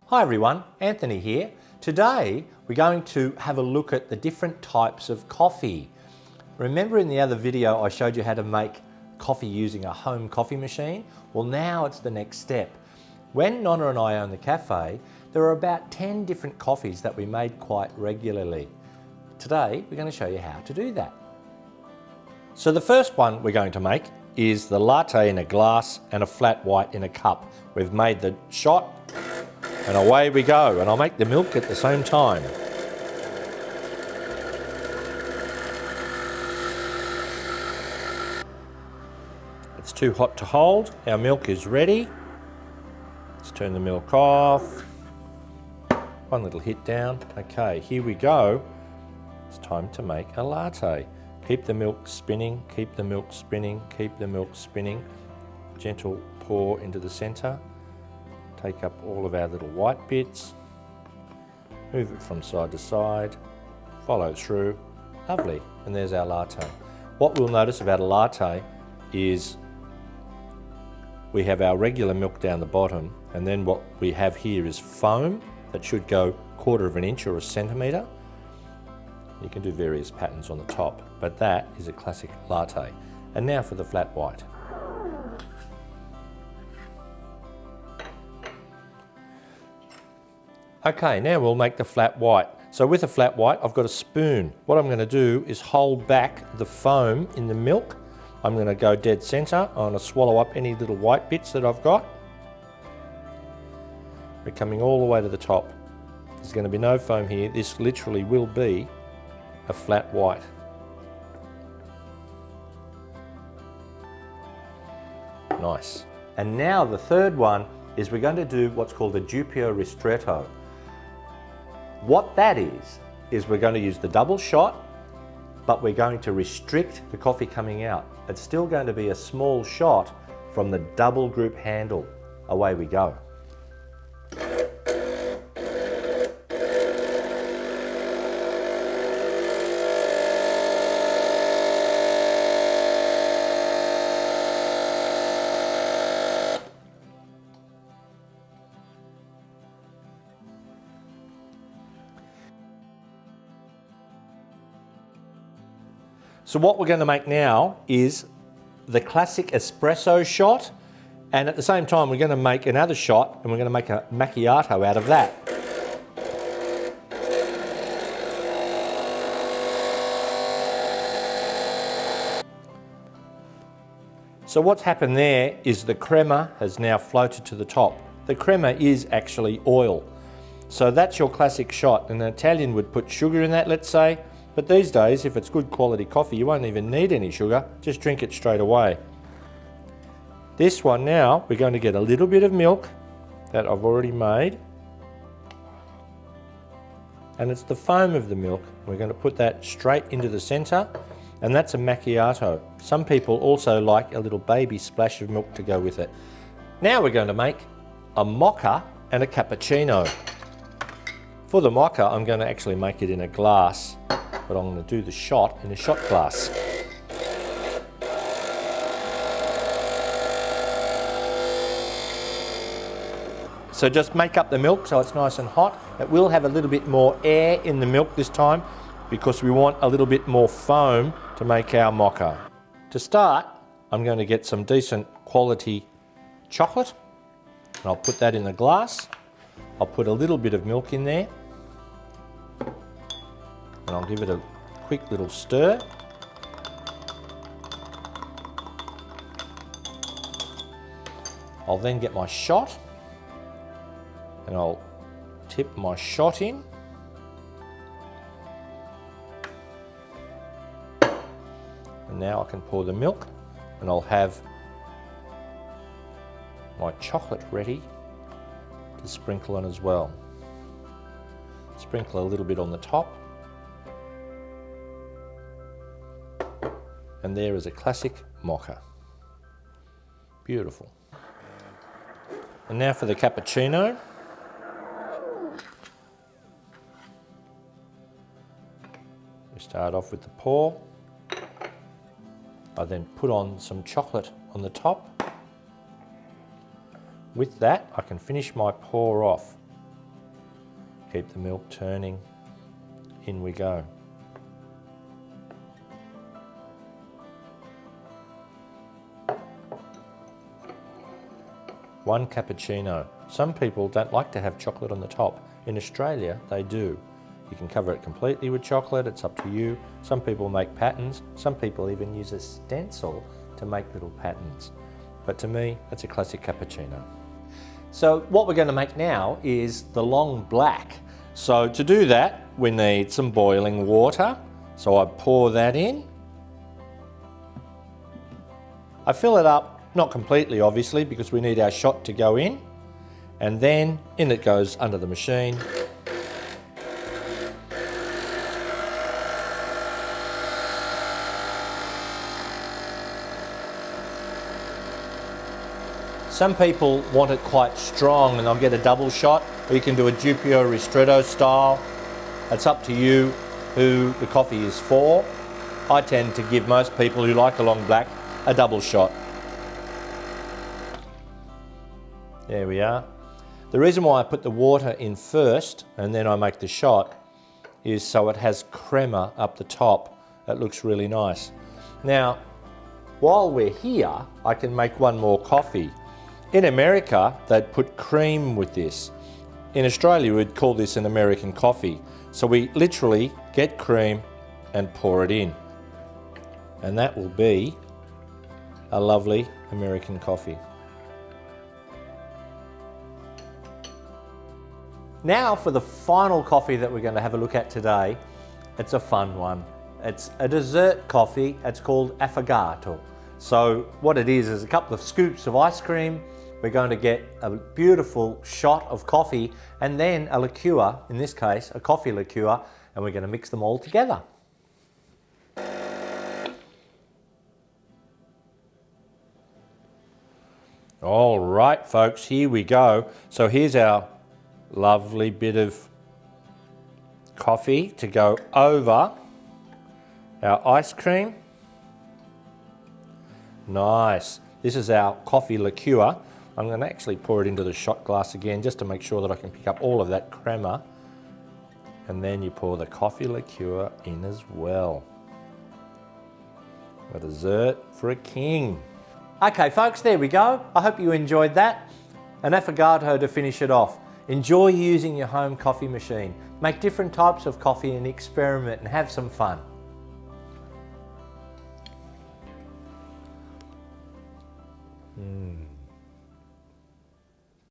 Hi everyone, Anthony here. Today we're going to have a look at the different types of coffee. Remember in the other video I showed you how to make coffee using a home coffee machine? Well, now it's the next step. When Nonna and I owned the cafe, there were about 10 different coffees that we made quite regularly. Today we're going to show you how to do that. So the first one we're going to make is the latte in a glass and a flat white in a cup. We've made the shot and away we go, and I'll make the milk at the same time. It's too hot to hold. Our milk is ready. Let's turn the milk off. One little hit down. Okay, here we go. It's time to make a latte. Keep the milk spinning, keep the milk spinning, keep the milk spinning. Gentle pour into the center. Take up all of our little white bits. Move it from side to side. Follow through. Lovely. And there's our latte. What we'll notice about a latte is we have our regular milk down the bottom, and then what we have here is foam that should go 1/4 of an inch or a centimetre. You can do various patterns on the top, but that is a classic latte. And now for the flat white. Okay, now we'll make the flat white. So with a flat white, I've got a spoon. What I'm going to do is hold back the foam in the milk. I'm going to go dead center. I'm going to swallow up any little white bits that I've got. We're coming all the way to the top. There's going to be no foam here. This literally will be a flat white. Nice. And now the third one is we're going to do what's called a Doppio Ristretto. What that is we're going to use the double shot, but we're going to restrict the coffee coming out. It's still going to be a small shot from the double group handle. Away we go. So what we're going to make now is the classic espresso shot, and at the same time we're going to make another shot and we're going to make a macchiato out of that. So what's happened there is the crema has now floated to the top. The crema is actually oil. So that's your classic shot. An Italian would put sugar in that, let's say. But these days, if it's good quality coffee, you won't even need any sugar, just drink it straight away. This one now, we're going to get a little bit of milk that I've already made. And it's the foam of the milk. We're going to put that straight into the center, and that's a macchiato. Some people also like a little baby splash of milk to go with it. Now we're going to make a mocha and a cappuccino. For the mocha, I'm going to actually make it in a glass, but I'm going to do the shot in a shot glass. So just make up the milk so it's nice and hot. It will have a little bit more air in the milk this time because we want a little bit more foam to make our mocha. To start, I'm going to get some decent quality chocolate, and I'll put that in the glass. I'll put a little bit of milk in there, and I'll give it a quick little stir. I'll then get my shot, and I'll tip my shot in. And now I can pour the milk, and I'll have my chocolate ready to sprinkle on as well. Sprinkle a little bit on the top. And there is a classic mocha. Beautiful. And now for the cappuccino. We start off with the pour. I then put on some chocolate on the top. With that, I can finish my pour off. Keep the milk turning. In we go. One cappuccino. Some people don't like to have chocolate on the top. In Australia, they do. You can cover it completely with chocolate, it's up to you. Some people make patterns. Some people even use a stencil to make little patterns. But to me, that's a classic cappuccino. So what we're going to make now is the long black. So to do that, we need some boiling water. So I pour that in. I fill it up, not completely obviously, because we need our shot to go in. And then in it goes under the machine. Some people want it quite strong and they'll get a double shot, or you can do a Doppio Ristretto style. It's up to you who the coffee is for. I tend to give most people who like the long black a double shot. There we are. The reason why I put the water in first and then I make the shot is so it has crema up the top. It looks really nice. Now, while we're here, I can make one more coffee. In America, they'd put cream with this. In Australia, we'd call this an American coffee. So we literally get cream and pour it in. And that will be a lovely American coffee. Now for the final coffee that we're going to have a look at today. It's a fun one. It's a dessert coffee. It's called Affogato. So what it is a couple of scoops of ice cream. We're going to get a beautiful shot of coffee and then a liqueur, in this case a coffee liqueur, and we're going to mix them all together. All right folks, here we go. So here's our lovely bit of coffee to go over our ice cream. Nice. This is our coffee liqueur. I'm going to actually pour it into the shot glass again just to make sure that I can pick up all of that crema. And then you pour the coffee liqueur in as well. A dessert for a king. Okay folks, there we go. I hope you enjoyed that. An affogato to finish it off. Enjoy using your home coffee machine. Make different types of coffee and experiment and have some fun.